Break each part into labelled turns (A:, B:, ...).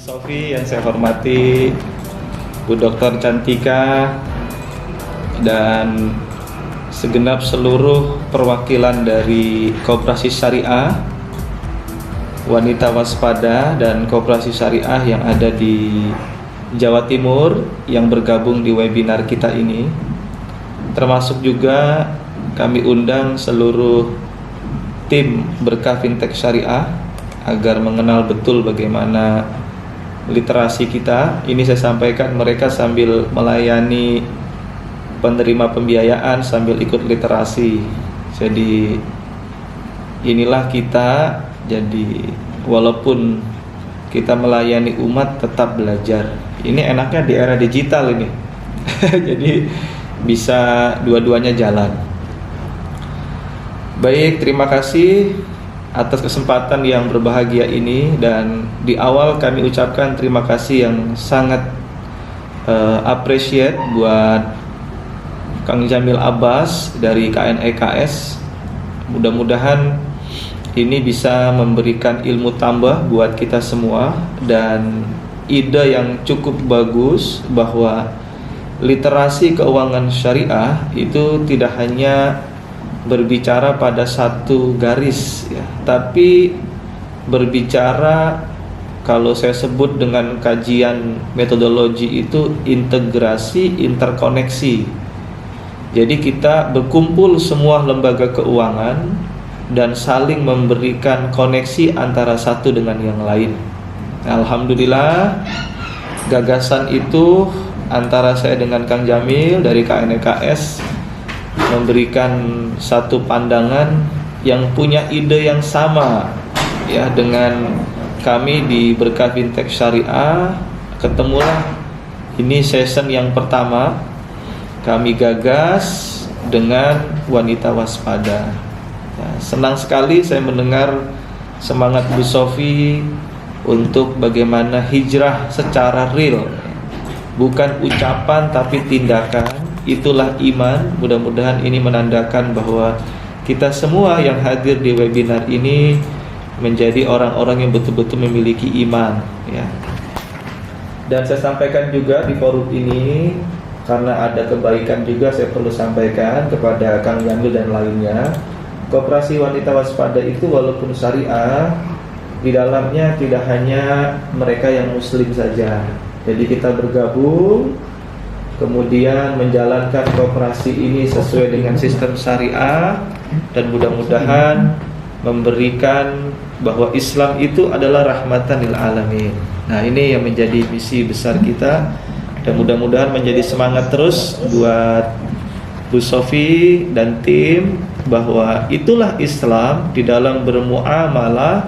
A: Sofi yang saya hormati, Bu Dr. Cantika, dan segenap seluruh perwakilan dari Koperasi Syariah, Wanita Waspada, dan Koperasi Syariah yang ada di Jawa Timur yang bergabung di webinar kita ini. Termasuk juga kami undang seluruh tim Berkah Fintech Syariah agar mengenal betul bagaimana literasi kita. Ini saya sampaikan, mereka sambil melayani penerima pembiayaan sambil ikut literasi. Jadi inilah kita. Jadi walaupun kita melayani umat, tetap belajar. Ini enaknya di era digital ini. Jadi bisa dua-duanya jalan. Baik, terima kasih atas kesempatan yang berbahagia ini, dan di awal kami ucapkan terima kasih yang sangat appreciate buat Kang Jamil Abbas dari KNEKS. Mudah-mudahan ini bisa memberikan ilmu tambah buat kita semua dan ide yang cukup bagus bahwa literasi keuangan syariah itu tidak hanya berbicara pada satu garis ya, tapi berbicara, kalau saya sebut dengan kajian metodologi itu integrasi, interkoneksi. Jadi kita berkumpul semua lembaga keuangan dan saling memberikan koneksi antara satu dengan yang lain. Alhamdulillah, gagasan itu antara saya dengan Kang Jamil dari KNEKS memberikan satu pandangan yang punya ide yang sama ya dengan kami di Berkah Fintech Syariah. Ketemulah, ini season yang pertama kami gagas dengan Wanita Waspada. Ya, senang sekali saya mendengar semangat Bu Sofi untuk bagaimana hijrah secara real, bukan ucapan tapi tindakan. Itulah iman. Mudah-mudahan ini menandakan bahwa kita semua yang hadir di webinar ini menjadi orang-orang yang betul-betul memiliki iman ya. Dan saya sampaikan juga di forum ini, karena ada kebaikan juga saya perlu sampaikan kepada Kang Jamil dan lainnya. Koperasi Wanita Waspada itu walaupun syariah, di dalamnya tidak hanya mereka yang muslim saja. Jadi kita bergabung, kemudian menjalankan koperasi ini sesuai dengan sistem syariah, dan mudah-mudahan memberikan bahwa Islam itu adalah rahmatan lil alamin. Nah, ini yang menjadi misi besar kita, dan mudah-mudahan menjadi semangat terus buat Bu Sofi dan tim, bahwa itulah Islam. Di dalam bermuamalah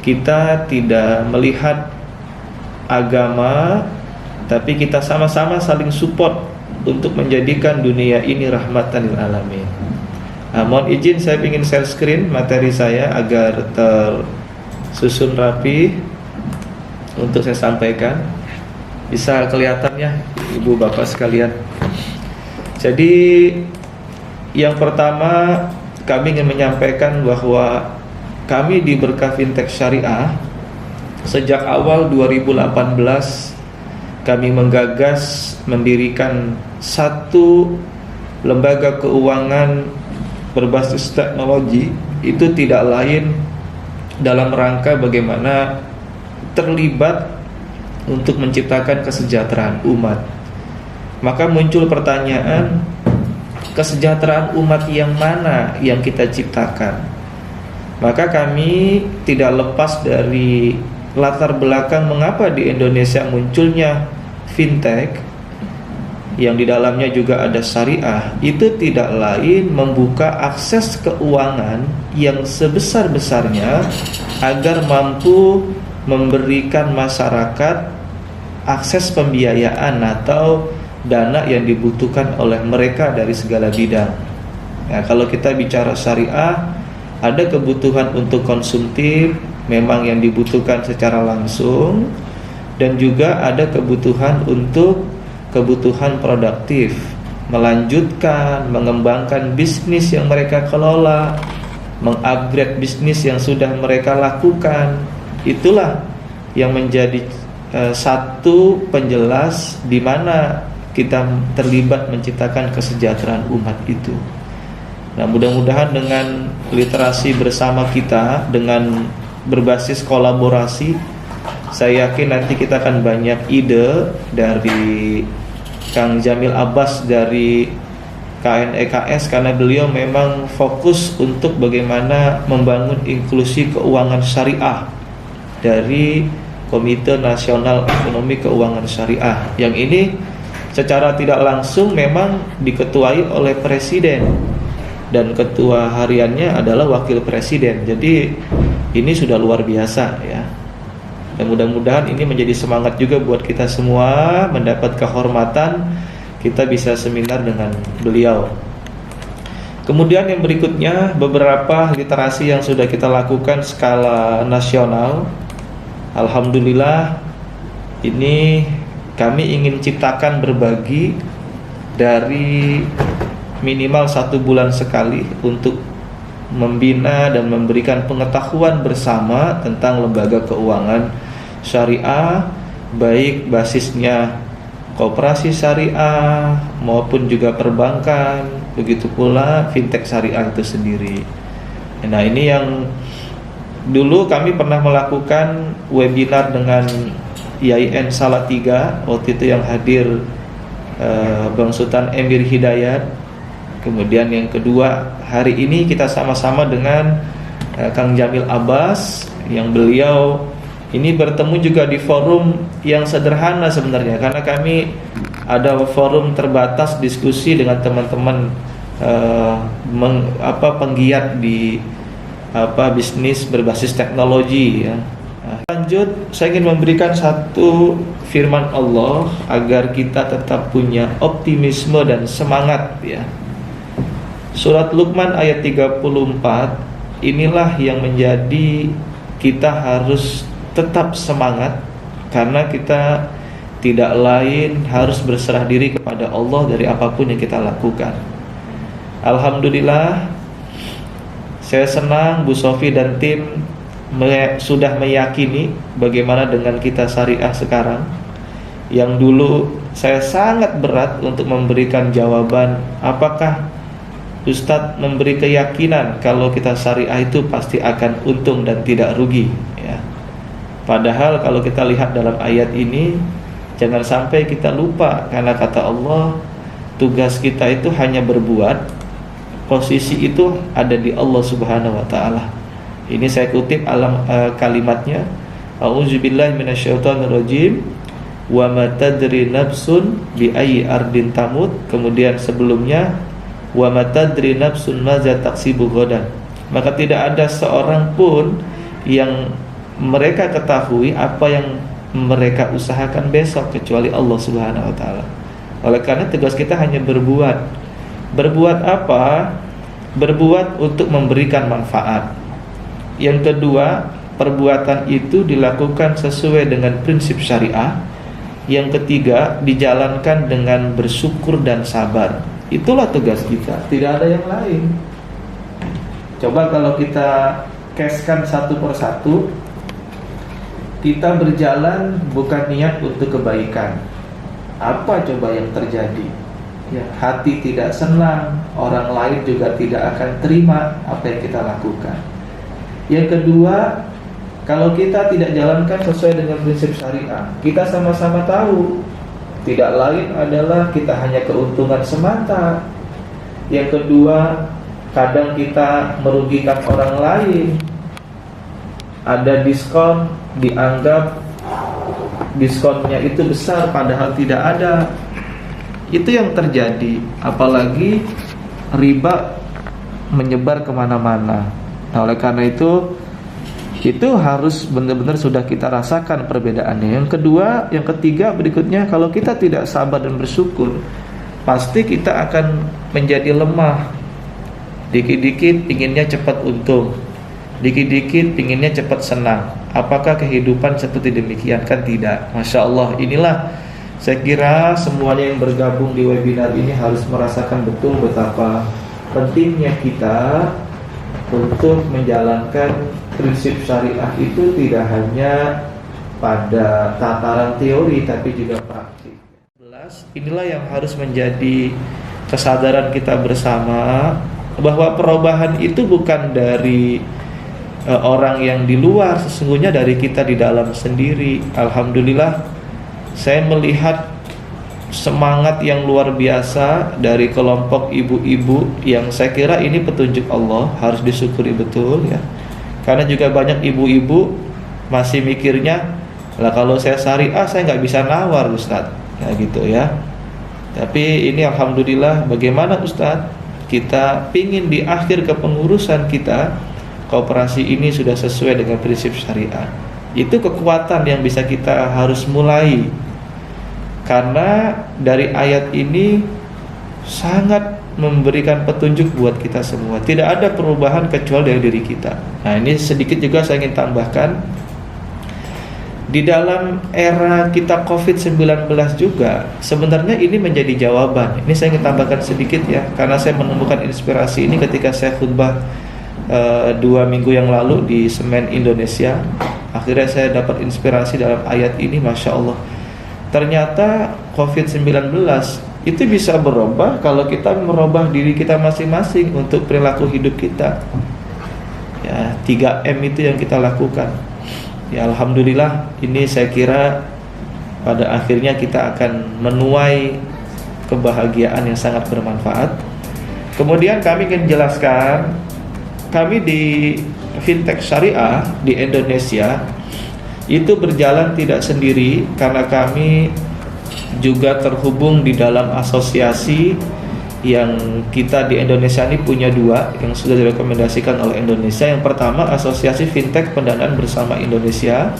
A: kita tidak melihat agama, tapi kita sama-sama saling support untuk menjadikan dunia ini rahmatan lil alamin. Mohon izin saya ingin share screen materi saya agar tersusun rapi untuk saya sampaikan. Bisa kelihatannya Ibu Bapak sekalian. Jadi yang pertama, kami ingin menyampaikan bahwa kami di Berkah Fintech Syariah sejak awal 2018 kami menggagas mendirikan satu lembaga keuangan berbasis teknologi. Itu tidak lain dalam rangka bagaimana terlibat untuk menciptakan kesejahteraan umat. Maka muncul pertanyaan, kesejahteraan umat yang mana yang kita ciptakan? Maka kami tidak lepas dari latar belakang mengapa di Indonesia munculnya fintech yang di dalamnya juga ada syariah. Itu tidak lain membuka akses keuangan yang sebesar-besarnya agar mampu memberikan masyarakat akses pembiayaan atau dana yang dibutuhkan oleh mereka dari segala bidang. Nah, kalau kita bicara syariah, ada kebutuhan untuk konsumtif, memang yang dibutuhkan secara langsung, dan juga ada kebutuhan untuk kebutuhan produktif, melanjutkan, mengembangkan bisnis yang mereka kelola, mengupgrade bisnis yang sudah mereka lakukan. Itulah yang menjadi satu penjelas di mana kita terlibat menciptakan kesejahteraan umat itu. Nah, mudah-mudahan dengan literasi bersama kita, dengan berbasis kolaborasi, saya yakin nanti kita akan banyak ide dari Kang Jamil Abbas dari KNEKS, karena beliau memang fokus untuk bagaimana membangun inklusi keuangan syariah dari Komite Nasional Ekonomi Keuangan Syariah, yang ini secara tidak langsung memang diketuai oleh Presiden dan ketua hariannya adalah Wakil Presiden. Jadi ini sudah luar biasa ya. Dan mudah-mudahan ini menjadi semangat juga buat kita semua mendapat kehormatan kita bisa seminar dengan beliau. Kemudian yang berikutnya, beberapa literasi yang sudah kita lakukan skala nasional. Alhamdulillah, ini kami ingin ciptakan berbagi dari minimal 1 bulan sekali untuk membina dan memberikan pengetahuan bersama tentang lembaga keuangan syariah, baik basisnya koperasi syariah maupun juga perbankan, begitu pula fintech syariah itu sendiri. Nah, ini yang dulu kami pernah melakukan webinar dengan IAIN Salatiga, waktu itu yang hadir Bang Sultan Emir Hidayat. Kemudian yang kedua, hari ini kita sama-sama dengan Kang Jamil Abbas, yang beliau ini bertemu juga di forum yang sederhana sebenarnya, karena kami ada forum terbatas diskusi dengan teman-teman penggiat di bisnis berbasis teknologi ya. Lanjut, saya ingin memberikan satu firman Allah agar kita tetap punya optimisme dan semangat ya. Surat Luqman ayat 34, inilah yang menjadi kita harus tetap semangat, karena kita tidak lain harus berserah diri kepada Allah dari apapun yang kita lakukan. Alhamdulillah, saya senang Bu Sofi dan tim sudah meyakini bagaimana dengan kita syariah sekarang. Yang dulu saya sangat berat untuk memberikan jawaban apakah Ustadz memberi keyakinan kalau kita syariah itu pasti akan untung dan tidak rugi ya. Padahal kalau kita lihat dalam ayat ini, jangan sampai kita lupa, karena kata Allah, tugas kita itu hanya berbuat, posisi itu ada di Allah Subhanahu wa taala. Ini saya kutip kalimatnya, A'udzubillahi minasyaitonirrajim, wa ma tadri nafsun bi ayyi ardin tamut. Kemudian sebelumnya, wa ma tadri nafsun madza taksibu ghadan. Maka tidak ada seorang pun yang mereka ketahui apa yang mereka usahakan besok kecuali Allah Subhanahu wa taala. Oleh karena tugas kita hanya berbuat. Berbuat apa? Berbuat untuk memberikan manfaat. Yang kedua, perbuatan itu dilakukan sesuai dengan prinsip syariah. Yang ketiga, dijalankan dengan bersyukur dan sabar. Itulah tugas kita, tidak ada yang lain. Coba kalau kita cashkan satu persatu, kita berjalan bukan niat untuk kebaikan. Apa coba yang terjadi? Ya, hati tidak senang, orang lain juga tidak akan terima apa yang kita lakukan. Yang kedua, kalau kita tidak jalankan sesuai dengan prinsip syariah, kita sama-sama tahu tidak lain adalah kita hanya keuntungan semata. Yang kedua, kadang kita merugikan orang lain. Ada diskon, dianggap diskonnya itu besar padahal tidak ada. Itu yang terjadi. Apalagi riba menyebar kemana-mana. Nah, oleh karena itu harus benar-benar sudah kita rasakan perbedaannya. Yang kedua, yang ketiga berikutnya, kalau kita tidak sabar dan bersyukur, pasti kita akan menjadi lemah. Dikit-dikit inginnya cepat untung, dikit-dikit inginnya cepat senang. Apakah kehidupan seperti demikian? Kan tidak. Masya Allah, inilah saya kira semuanya yang bergabung di webinar ini harus merasakan betul betapa pentingnya kita untuk menjalankan prinsip syariah itu tidak hanya pada tataran teori tapi juga praktik. Inilah yang harus menjadi kesadaran kita bersama, bahwa perubahan itu bukan dari orang yang di luar, sesungguhnya dari kita di dalam sendiri. Alhamdulillah, saya melihat semangat yang luar biasa dari kelompok ibu-ibu yang saya kira ini petunjuk Allah, harus disyukuri betul ya. Karena juga banyak ibu-ibu masih mikirnya, lah kalau saya syariah saya nggak bisa nawar Ustadz, ya gitu ya. Tapi ini alhamdulillah, bagaimana Ustadz, kita pingin di akhir kepengurusan kita koperasi ini sudah sesuai dengan prinsip syariah. Itu kekuatan yang bisa kita harus mulai. Karena dari ayat ini sangat memberikan petunjuk buat kita semua. Tidak ada perubahan kecuali dari diri kita. Nah, ini sedikit juga saya ingin tambahkan. Di dalam era kita COVID-19 juga, sebenarnya ini menjadi jawaban. Ini saya ingin tambahkan sedikit ya, karena saya menemukan inspirasi ini ketika saya khutbah 2 minggu yang lalu di Semen Indonesia. Akhirnya saya dapat inspirasi dalam ayat ini, Masya Allah. Ternyata COVID-19 itu bisa berubah kalau kita merubah diri kita masing-masing untuk perilaku hidup kita. Ya, 3M itu yang kita lakukan. Ya, alhamdulillah, ini saya kira pada akhirnya kita akan menuai kebahagiaan yang sangat bermanfaat. Kemudian kami ingin jelaskan, kami di Fintech Syariah di Indonesia itu berjalan tidak sendiri, karena kami juga terhubung di dalam asosiasi yang kita di Indonesia ini punya 2 yang sudah direkomendasikan oleh Indonesia. Yang pertama, Asosiasi Fintech Pendanaan Bersama Indonesia,